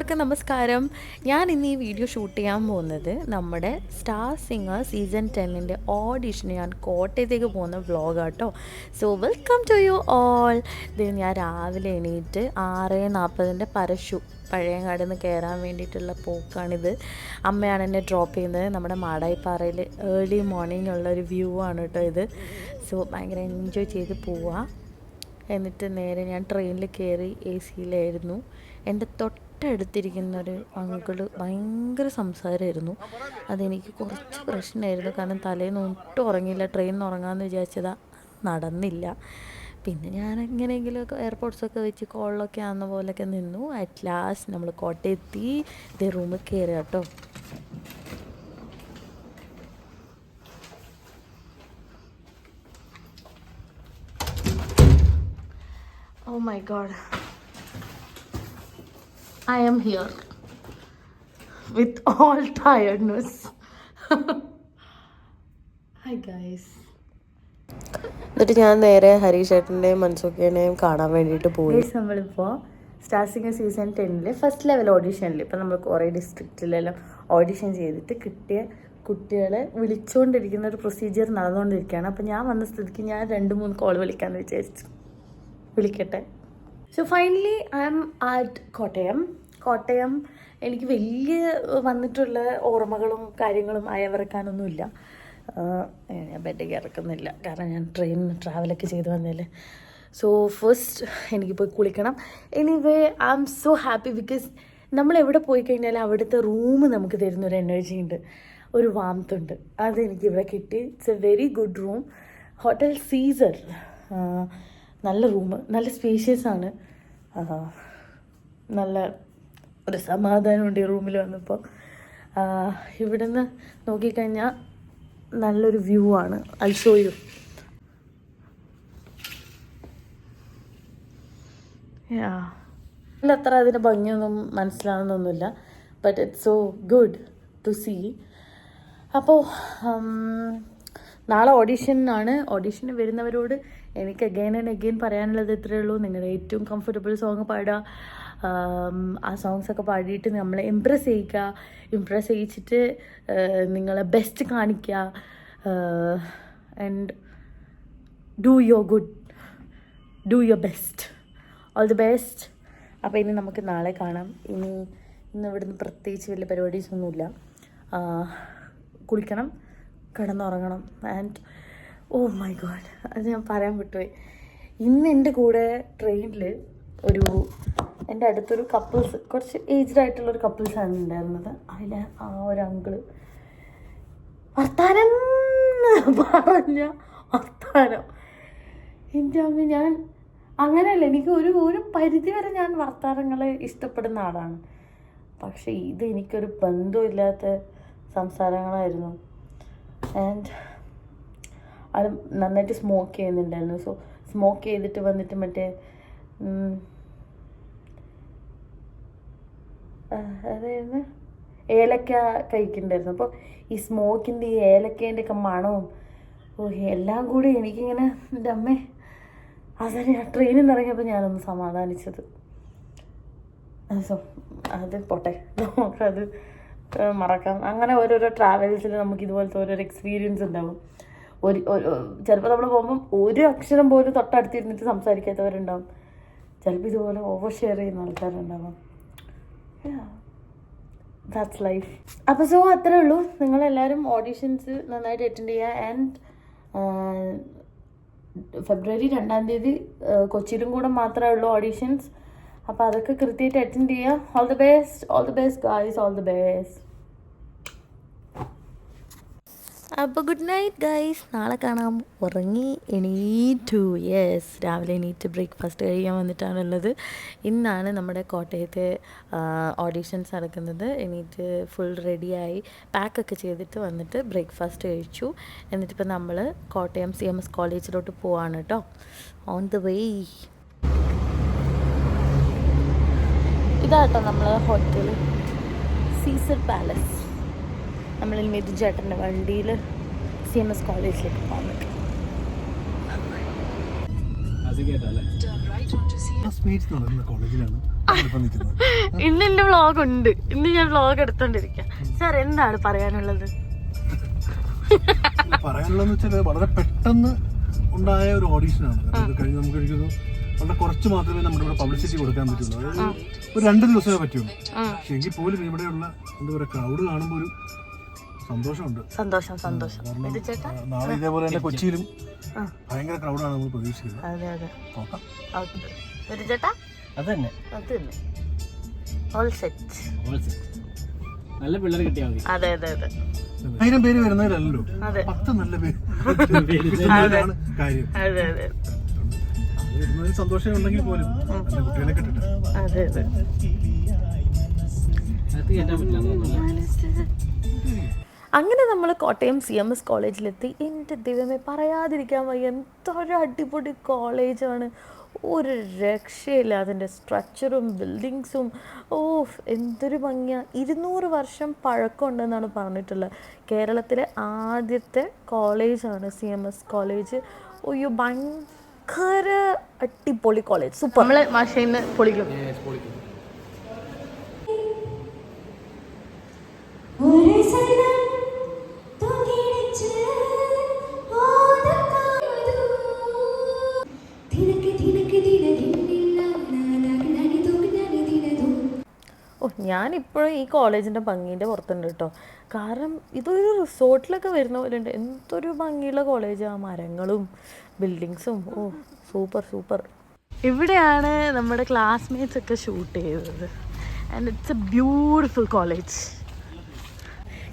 എല്ലാവർക്കും നമസ്കാരം. ഞാൻ ഇന്ന് ഈ വീഡിയോ ഷൂട്ട് ചെയ്യാൻ പോകുന്നത് നമ്മുടെ സ്റ്റാർ സിംഗർ സീസൺ 10 ഓഡിഷന് ഞാൻ കോട്ടയത്തേക്ക് പോകുന്ന വ്ളോഗാട്ടോ. So welcome to you all. ഇത് ഞാൻ രാവിലെ എണീറ്റ് 6:40 പഴയങ്ങാടിൽ നിന്ന് കയറാൻ വേണ്ടിയിട്ടുള്ള പോക്കാണിത്. അമ്മയാണ് എന്നെ ഡ്രോപ്പ് ചെയ്യുന്നത്. നമ്മുടെ മാടായിപ്പാറയിൽ ഏർലി മോർണിംഗ് ഉള്ളൊരു വ്യൂ ആണ് കേട്ടോ ഇത്. സോ ഭയങ്കര എൻജോയ് ചെയ്ത് പോവാം. എന്നിട്ട് നേരെ ഞാൻ ട്രെയിനിൽ കയറി എ സിയിലായിരുന്നു. എൻ്റെ തൊട്ടടുത്തിരിക്കുന്നൊരു അങ്കിള് ഭയങ്കര സംസാരമായിരുന്നു. അതെനിക്ക് കുറച്ച് പ്രശ്നമായിരുന്നു. കാരണം തലേന്ന് ഒട്ടും ഉറങ്ങിയില്ല. ട്രെയിനിൽ ഉറങ്ങാമെന്ന് വിചാരിച്ചതാ, നടന്നില്ല. പിന്നെ ഞാൻ എങ്ങനെയെങ്കിലുമൊക്കെ എയർപോർട്ട്സൊക്കെ വെച്ച് കോളിലൊക്കെ ആകുന്ന പോലെയൊക്കെ നിന്നു. അറ്റ് ലാസ്റ്റ് നമ്മൾ കോട്ടയെത്തി. ഇതേ റൂമിൽ കയറി കേട്ടോ. Oh my god, I am here with all tiredness. Hi guys. എന്നിട്ട് ഞാൻ നേരെ ഹരീഷേട്ടൻ്റെയും മൻസൂക്കേനെയും കാണാൻ വേണ്ടിയിട്ട് പോയി. നമ്മളിപ്പോൾ star singer season 10 first level ഓഡീഷനിൽ ഇപ്പം നമ്മൾ കുറേ ഡിസ്ട്രിക്റ്റിലെല്ലാം ഓഡീഷൻ ചെയ്തിട്ട് കിട്ടിയ കുട്ടികളെ വിളിച്ചുകൊണ്ടിരിക്കുന്ന ഒരു പ്രൊസീജിയർ നടന്നുകൊണ്ടിരിക്കുകയാണ്. അപ്പം ഞാൻ വന്ന സ്ഥിതിക്ക് ഞാൻ 2-3 കോൾ വിളിക്കാമെന്ന് വിചാരിച്ചു. വിളിക്കട്ടെ. So finally I M at Kottayam. എനിക്ക് വലിയ വന്നിട്ടുള്ള ഓർമ്മകളും കാര്യങ്ങളും അയവിറക്കാനൊന്നുമില്ല. ഞാൻ ബെഡൊക്കെ ഇറക്കുന്നില്ല, കാരണം ഞാൻ ട്രാവലൊക്കെ ചെയ്ത് വന്നല്ലേ. സോ ഫസ്റ്റ് എനിക്ക് പോയി കുളിക്കണം. Anyway I M so happy because നമ്മൾ എവിടെ പോയി കഴിഞ്ഞാൽ അവിടുത്തെ റൂം നമുക്ക് തരുന്നൊരു എനർജി ഉണ്ട്, ഒരു വാംത്തുണ്ട്. അതെനിക്ക് ഇവിടെ കിട്ടി. It's a very good room. Hotel Caesar. നല്ല റൂം, നല്ല സ്പേഷ്യസ് ആണ്. നല്ല ഒരു സമാധാനമുണ്ട് ഈ റൂമിൽ വന്നപ്പോൾ. ഇവിടെ നിന്ന് നോക്കിക്കഴിഞ്ഞാൽ നല്ലൊരു വ്യൂ ആണ്. I show you. അത്ര അതിൻ്റെ ഭംഗിയൊന്നും മനസ്സിലാവുന്നൊന്നുമില്ല, but it's so good to see. അപ്പോൾ നാളെ ഓഡീഷനാണ്. ഓഡീഷന് വരുന്നവരോട് എനിക്ക് അഗൈൻ ആൻഡ് അഗൈൻ പറയാനുള്ളത് ഇത്രയേ ഉള്ളൂ. നിങ്ങളുടെ ഏറ്റവും കംഫർട്ടബിൾ സോങ് പാടുക. ആ സോങ്സൊക്കെ പാടിയിട്ട് നമ്മളെ ഇമ്പ്രസ് ചെയ്യിച്ചിട്ട് നിങ്ങളെ ബെസ്റ്റ് കാണിക്കുക. And do your best. All the best. അപ്പോൾ ഇനി നമുക്ക് നാളെ കാണാം. ഇന്ന് ഇവിടുന്ന് പ്രത്യേകിച്ച് വലിയ പരിപാടീസൊന്നുമില്ല. കുളിക്കണം, കിടന്നുറങ്ങണം. ആൻഡ് ഓ മൈ ഗോഡ്, അത് ഞാൻ പറയാൻ വിട്ടുപോയി. ഇന്ന് എൻ്റെ കൂടെ ട്രെയിനിൽ എൻ്റെ അടുത്തൊരു കപ്പിൾസ്, കുറച്ച് ഏജ്ഡ് ആയിട്ടുള്ളൊരു കപ്പിൾസാണ് ഉണ്ടായിരുന്നത്. അതിൽ ആ ഒരു അങ്കിള് വർത്താനം എൻ്റെ അമ്മ, ഞാൻ അങ്ങനെയല്ല, എനിക്ക് ഒരു പരിധി വരെ ഞാൻ വർത്താനങ്ങളെ ഇഷ്ടപ്പെടുന്ന ആളാണ്. പക്ഷേ ഇത് എനിക്കൊരു ബന്ധമില്ലാത്ത സംസാരങ്ങളായിരുന്നു. ആൻഡ് അത് നന്നായിട്ട് സ്മോക്ക് ചെയ്യുന്നുണ്ടായിരുന്നു. സോ സ്മോക്ക് ചെയ്തിട്ട് വന്നിട്ട് മറ്റേ അതായത് ഏലക്ക കഴിക്കുന്നുണ്ടായിരുന്നു. അപ്പോൾ ഈ സ്മോക്കിൻ്റെ ഈ ഏലക്കേൻ്റെ ഒക്കെ മണവും എല്ലാം കൂടി എനിക്കിങ്ങനെ, എൻ്റെ അമ്മേ, അതാണ് ഞാൻ ട്രെയിനിൽ നിന്ന് ഇറങ്ങിയപ്പോൾ ഞാനൊന്ന് സമാധാനിച്ചത്. സോ അത് പോട്ടെ, നമുക്കത് മറക്കാം. അങ്ങനെ ഓരോരോ ട്രാവൽസിൽ നമുക്ക് ഇതുപോലത്തെ ഓരോരോ എക്സ്പീരിയൻസ് ഉണ്ടാവും. ചിലപ്പോൾ നമ്മൾ പോകുമ്പം ഒരു അക്ഷരം പോലും തൊട്ടടുത്തിരുന്നിട്ട് സംസാരിക്കാത്തവരുണ്ടാവും. ചിലപ്പോൾ ഇതുപോലെ ഓവർ ഷെയർ ചെയ്യുന്ന ആൾക്കാരുണ്ടാവും. That's life. അപ്പോൾ സോ അത്രേ ഉള്ളൂ. നിങ്ങളെല്ലാവരും ഓഡീഷൻസ് നന്നായിട്ട് അറ്റൻഡ് ചെയ്യുക. ആൻഡ് ഫെബ്രുവരി 2 കൊച്ചിയിലും കൂടെ മാത്രമേ ഉള്ളൂ ഓഡീഷൻസ്. അപ്പോൾ അതൊക്കെ കൃത്യമായിട്ട് അറ്റൻഡ് ചെയ്യുക. All the best guys, all the best. അപ്പോൾ ഗുഡ് നൈറ്റ് ഗൈസ്, നാളെ കാണാം. ഉറങ്ങി എണീറ്റു. രാവിലെ എണീറ്റ് ബ്രേക്ക്ഫാസ്റ്റ് കഴിക്കാൻ വന്നിട്ടാണുള്ളത്. ഇന്നാണ് നമ്മുടെ കോട്ടയത്തെ ഓഡീഷൻസ് നടക്കുന്നത്. എണീറ്റ് ഫുൾ റെഡിയായി പാക്കൊക്കെ ചെയ്തിട്ട് വന്നിട്ട് ബ്രേക്ക്ഫാസ്റ്റ് കഴിച്ചു. എന്നിട്ടിപ്പോൾ നമ്മൾ കോട്ടയം CMS കോളേജിലോട്ട് പോവാണ് കേട്ടോ. On the way. ഇതാട്ടോ നമ്മൾ ഹോട്ടൽ സീസർ പാലസ്. നമ്മളിൽ മിഥുൻ ചേട്ടൻ്റെ വണ്ടിയിൽ CMS കോളേജിലേക്ക് പോകാൻ പറ്റും. As കോളേജിലാണ് ഇന്ന് എന്റെ വ്ളോഗ് ഉണ്ട്. ഇന്ന് ഞാൻ വ്ളോഗ് എടുത്തോണ്ടിരിക്കാം. സാർ എന്താണ് പറയാനുള്ളത്? പറയാനുള്ളതെന്ന് വെച്ചാൽ വളരെ പെട്ടെന്ന് ഉണ്ടായ ഒരു ഓഡീഷനാണ്. കഴിഞ്ഞ് നമുക്ക് എനിക്കൊരു വളരെ കുറച്ച് മാത്രമേ നമ്മുടെ ഇവിടെ പബ്ലിസിറ്റി കൊടുക്കാൻ പറ്റുള്ളൂ. അതായത് ഒരു 2 ദിവസമേ പറ്റുള്ളൂ. പക്ഷെ എങ്കിൽ പോലും ഇവിടെയുള്ള എന്താ പറയുക ക്രൗഡ് കാണുമ്പോൾ ഒരു സന്തോഷമുണ്ട്. സന്തോഷം. നാളെ ഇതേപോലെ തന്നെ കൊച്ചിയിലും ഭയങ്കര ക്രൗഡാണ് നമ്മൾ പ്രതീക്ഷിക്കുന്നത്. നോക്കാം. നല്ല പിള്ളേർ കിട്ടിയാൽ മതി. 1000 പേര് വരുന്നതിലല്ലോ 10 നല്ല പേര് കാര്യം. സന്തോഷം ഉണ്ടെങ്കിൽ പോലും നല്ല കുട്ടികളെ കിട്ടട്ടെ. അങ്ങനെ നമ്മൾ കോട്ടയം CMS കോളേജിലെത്തി. എൻ്റെ ദൈവമേ പറയാതിരിക്കാൻ വയ്യ, എന്തൊരു അടിപൊളി കോളേജാണ്. ഒരു രക്ഷയില്ല. അതിൻ്റെ സ്ട്രക്ചറും ബിൽഡിങ്സും എന്തൊരു ഭംഗിയാണ്. 200 വർഷം പഴക്കമുണ്ടെന്നാണ് പറഞ്ഞിട്ടുള്ളത്. കേരളത്തിലെ ആദ്യത്തെ കോളേജാണ് CMS കോളേജ്. അയ്യോ ഭയങ്കര അടിപൊളി കോളേജ്, സൂപ്പർ. നമ്മൾ മാഷേന്ന് പൊളിക്കും. ഞാനിപ്പോഴും ഈ കോളേജിൻ്റെ ഭംഗീൻ്റെ പുറത്തുണ്ട് കേട്ടോ. കാരണം ഇതൊരു റിസോർട്ടിലൊക്കെ വരുന്ന പോലെ ഉണ്ട്. എന്തൊരു ഭംഗിയുള്ള കോളേജാണ്, മരങ്ങളും ബിൽഡിങ്സും. സൂപ്പർ. ഇവിടെയാണ് നമ്മുടെ ക്ലാസ്മേറ്റ്സ് ഒക്കെ ഷൂട്ട് ചെയ്തത്. And it's A beautiful college.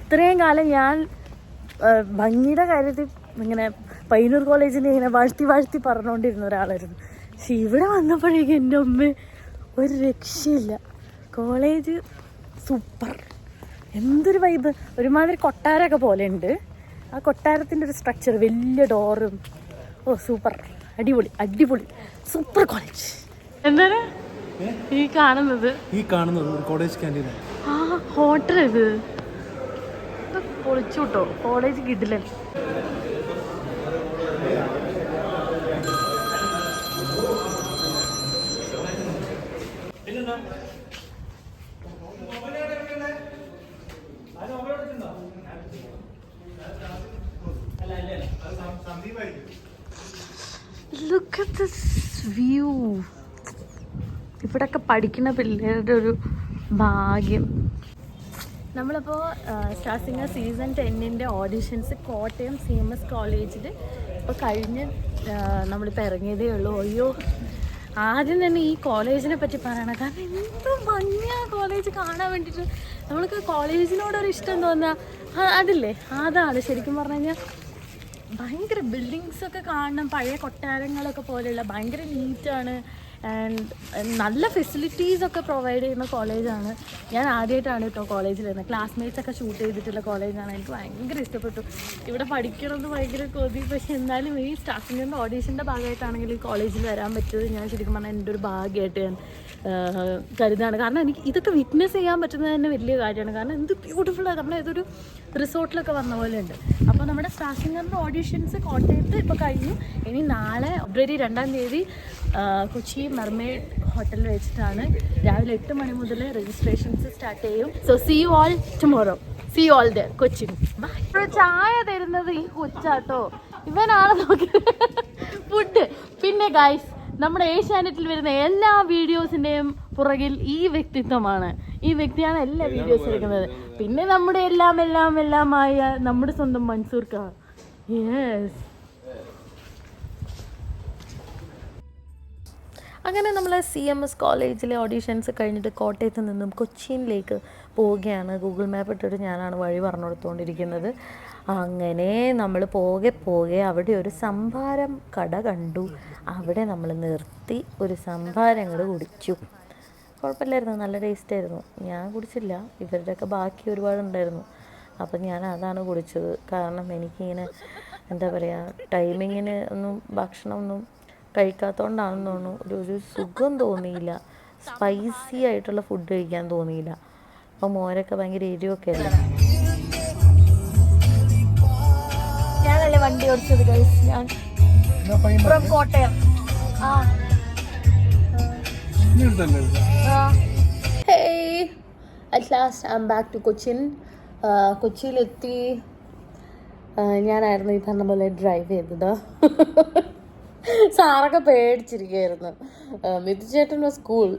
ഇത്രയും കാലം ഞാൻ ഭംഗിയുടെ കാര്യത്തിൽ ഇങ്ങനെ പയ്യന്നൂർ കോളേജിനെ ഇങ്ങനെ വാഴ്ത്തി പറഞ്ഞുകൊണ്ടിരുന്ന ഒരാളായിരുന്നു. പക്ഷെ ഇവിടെ വന്നപ്പോഴേക്കും എൻ്റെ അമ്മ ഒരു രക്ഷയില്ല. കോളേജ് സൂപ്പർ, എന്തൊരു വൈബ്. ഒരുമാതിരി കൊട്ടാരമൊക്കെ പോലെ ഉണ്ട്. ആ കൊട്ടാരത്തിൻ്റെ ഒരു സ്ട്രക്ചർ, വലിയ ഡോറും. സൂപ്പർ, അടിപൊളി സൂപ്പർ കോളേജ്. എന്താണ് ഈ കാണുന്നത് ഒരു കോളേജ് ക്യാൻറ്റീൻ. ഹോട്ടൽ ഇത് പൊളിച്ചു കേട്ടോ. കോളേജ് കിടിലൻ. Look at this view. ഇവിടെയൊക്കെ പഠിക്കുന്ന പിള്ളേരുടെ ഒരു ഭാഗ്യം. നമ്മളിപ്പോൾ star singer season 10 auditions Kottayam CMS കോളേജിൽ ഇപ്പോൾ കഴിഞ്ഞ് നമ്മളിപ്പോൾ ഇറങ്ങിയതേ ഉള്ളൂ. അയ്യോ, ആദ്യം തന്നെ ഈ കോളേജിനെ പറ്റി പറയണം. കാരണം എന്ത് ഭംഗിയാണ് കോളേജ് കാണാൻ വേണ്ടിയിട്ട്. നമ്മൾക്ക് കോളേജിനോടൊരു ഇഷ്ടം തോന്നുക അതില്ലേ, അതാണ് ശരിക്കും പറഞ്ഞു കഴിഞ്ഞാൽ. ഭയങ്കര ബിൽഡിങ്സൊക്കെ കാണണം, പഴയ കൊട്ടാരങ്ങളൊക്കെ പോലെയുള്ള ഭയങ്കര നീറ്റാണ്. ആൻഡ് നല്ല ഫെസിലിറ്റീസൊക്കെ പ്രൊവൈഡ് ചെയ്യുന്ന കോളേജാണ്. ഞാൻ ആദ്യമായിട്ടാണ് കേട്ടോ കോളേജിൽ വരുന്നത്. ക്ലാസ്മേറ്റ്സൊക്കെ ഷൂട്ട് ചെയ്തിട്ടുള്ള കോളേജാണ്. എനിക്ക് ഭയങ്കര ഇഷ്ടപ്പെട്ടു. ഇവിടെ പഠിക്കണമെന്ന് ഭയങ്കര കൊതി. പക്ഷെ എന്നാലും ഈ സ്റ്റാർട്ടിങ്ങിൻ്റെ ഓഡീഷൻ്റെ ഭാഗമായിട്ടാണെങ്കിൽ ഈ കോളേജിൽ വരാൻ പറ്റിയത് ഞാൻ ശരിക്കും പറഞ്ഞാൽ എൻ്റെ ഒരു ഭാഗ്യമായിട്ട് ഞാൻ കരുതാണ്. കാരണം എനിക്ക് ഇതൊക്കെ വിറ്റ്നസ് ചെയ്യാൻ പറ്റുന്നത് തന്നെ വലിയ കാര്യമാണ്. കാരണം എന്ത് ബ്യൂട്ടിഫുള്ളാണ്. നമ്മളേതൊരു റിസോർട്ടിലൊക്കെ വന്ന പോലെ ഉണ്ട്. അപ്പോൾ നമ്മുടെ സ്റ്റാർ സിംഗറിൻ്റെ ഓഡീഷൻസ് കോട്ടയത്ത് ഇപ്പോൾ കഴിഞ്ഞു. ഇനി നാളെ ഫെബ്രുവരി 2-ാം തീയതി കൊച്ചി മെർമെയ്ഡ് ഹോട്ടലിൽ വെച്ചിട്ടാണ്. രാവിലെ 8 മണി മുതൽ രജിസ്ട്രേഷൻസ് സ്റ്റാർട്ട് ചെയ്യും. So see you all tomorrow. See you all there Kochi. Bye. ചായ തരുന്നത് ഈ കൊച്ചാട്ടോ. ഇവനാണ് നോക്കി ഫുഡ്. പിന്നെ ഗൈസ്, നമ്മുടെ ഏഷ്യാനെറ്റിൽ വരുന്ന എല്ലാ വീഡിയോസിൻ്റെയും പുറകിൽ ഈ വ്യക്തിത്വമാണ്. ഈ വ്യക്തിയാണ് എല്ലാ വീഡിയോസ് എടുക്കുന്നത്. പിന്നെ നമ്മുടെ എല്ലാമായ നമ്മുടെ സ്വന്തം മൻസൂർ ഖാൻ. യെസ്. അങ്ങനെ നമ്മൾ CMS കോളേജിലെ ഓഡീഷൻസ് കഴിഞ്ഞിട്ട് കോട്ടയത്ത് നിന്നും കൊച്ചിയിലേക്ക് പോവുകയാണ്. ഗൂഗിൾ മാപ്പ് ഇട്ടിട്ട് ഞാനാണ് വഴി പറഞ്ഞു കൊടുത്തുകൊണ്ടിരിക്കുന്നത്. അങ്ങനെ നമ്മൾ പോകെ അവിടെ ഒരു സംഭാരം കട കണ്ടു. അവിടെ നമ്മൾ നിർത്തി ഒരു സംഭാരങ്ങൾ കുടിച്ചു. കുഴപ്പമില്ലായിരുന്നു, നല്ല ടേസ്റ്റ് ആയിരുന്നു. ഞാൻ കുടിച്ചില്ല, ഇവരുടെയൊക്കെ ബാക്കി ഒരുപാടുണ്ടായിരുന്നു. അപ്പം ഞാൻ അതാണ് കുടിച്ചത്. കാരണം എനിക്കിങ്ങനെ എന്താ പറയുക, ടൈമിങ്ങിന് ഒന്നും ഭക്ഷണമൊന്നും കഴിക്കാത്തതുകൊണ്ടാണെന്ന് തോന്നുന്നു ഒരു സുഖം തോന്നിയില്ല. സ്പൈസി ആയിട്ടുള്ള ഫുഡ് കഴിക്കാൻ തോന്നിയില്ല. അപ്പോൾ മോരൊക്കെ ഭയങ്കര എരിവൊക്കെ അല്ലേ. ഞാനല്ലേ വണ്ടി ഓടിച്ചത് ഗൈസ്. ഞാൻ ഫ്രം കോട്ടയം. ഇനി എടുത്തല്ലേ Hey, at last I'm back to Cochin. കൊച്ചിയിലെത്തി. ഞാനായിരുന്നു ഈ പറഞ്ഞ പോലെ ഡ്രൈവ് ചെയ്തത്. സാറൊക്കെ പേടിച്ചിരിക്കുകയായിരുന്നു. മിഥുചേട്ടൻ വാസ് കൂൾ.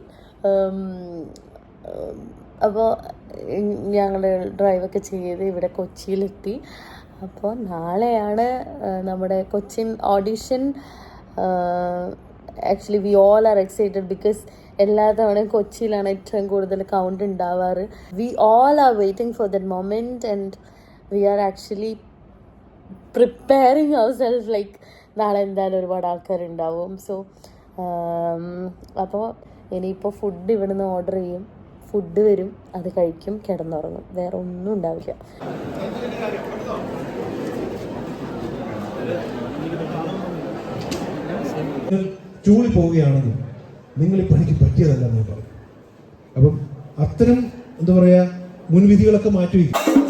അപ്പോൾ ഞങ്ങൾ ഡ്രൈവൊക്കെ ചെയ്ത് ഇവിടെ കൊച്ചിയിലെത്തി. അപ്പോൾ നാളെയാണ് നമ്മുടെ Cochin audition. Actually we all are excited because എല്ലാ തവണയും കൊച്ചിയിലാണ് ഏറ്റവും കൂടുതൽ കൗണ്ട് ഉണ്ടാവാറ്. We all are waiting for that moment and we are actually preparing our self like നാളെ എന്തായാലും ഒരുപാട് ആൾക്കാരുണ്ടാവും. സോ അപ്പോൾ ഇനിയിപ്പോൾ ഫുഡ് ഇവിടെ നിന്ന് ഓർഡർ ചെയ്യും, ഫുഡ് വരും, അത് കഴിക്കും, കിടന്നുറങ്ങും, വേറെ ഒന്നും ഉണ്ടാവില്ല. ചൂളി പോവുകയാണെന്നും നിങ്ങൾ ഈ പണിക്ക് പറ്റിയതല്ല എന്ന് പറയും. അപ്പം അത്തരം എന്താ പറയുക മുൻവിധികളൊക്കെ മാറ്റിവെക്കും.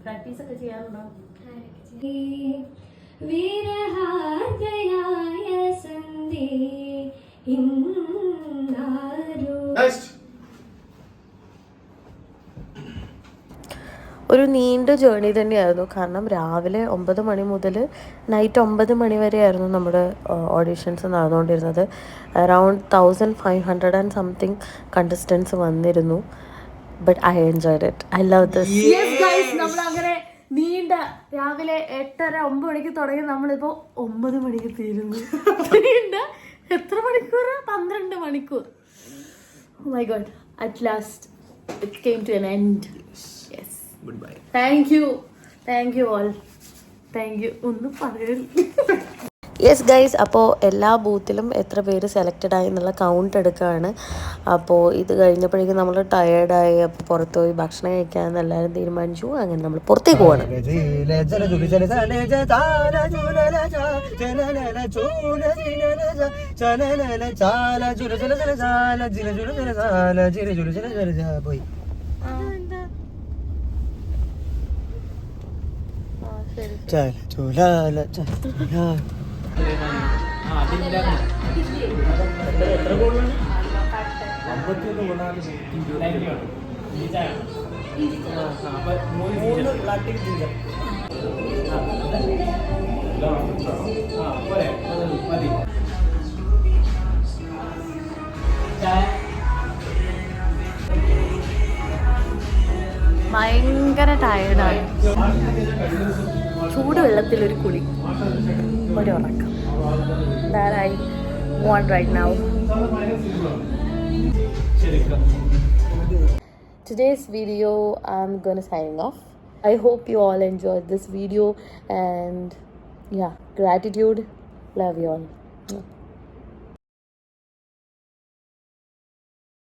പ്രാക്ടീസ് ഒക്കെ ചെയ്യാറുണ്ടോ? ഒരു നീണ്ട ജേർണി തന്നെയായിരുന്നു. കാരണം രാവിലെ 9 മണി മുതൽ നൈറ്റ് 9 മണി വരെയായിരുന്നു നമ്മുടെ ഓഡീഷൻസ് നടന്നുകൊണ്ടിരുന്നത്. അറൗണ്ട് 1500 ആൻഡ് സംതിങ് കണ്ടസ്റ്റൻസ് വന്നിരുന്നു. But I enjoyed it. I love this. നമ്മളങ്ങനെ നീണ്ട രാവിലെ 8:30-9 മണിക്ക് തുടങ്ങി നമ്മളിപ്പോൾ 9 മണിക്ക് തീരുന്നു. നീണ്ട എത്ര മണിക്കൂർ? 12 മണിക്കൂർ. Oh my God, at last it came to an end. Yes. Goodbye. Thank you all. Thank you. ഒന്നും പറയരുത്. യെസ് ഗൈസ്, അപ്പോൾ എല്ലാ ബൂത്തിലും എത്ര പേര് സെലക്റ്റഡ് ആയി എന്നുള്ള കൗണ്ട് എടുക്കുകയാണ്. അപ്പോൾ ഇത് കഴിഞ്ഞപ്പോഴേക്കും നമ്മൾ ടയേർഡായി. അപ്പോൾ പുറത്ത് പോയി ഭക്ഷണം കഴിക്കാമെന്ന് എല്ലാവരും തീരുമാനിച്ചു. അങ്ങനെ നമ്മൾ പുറത്തേക്ക് പോകണം. ഭയങ്കര ടയേർഡാണ്. ചൂടുവെള്ളത്തിലൊരു കുളി, ഒരു ഉറക്കം. That I want right now. Today's video, I'm gonna sign off. I hope you all enjoyed this video, and yeah, gratitude. Love you all.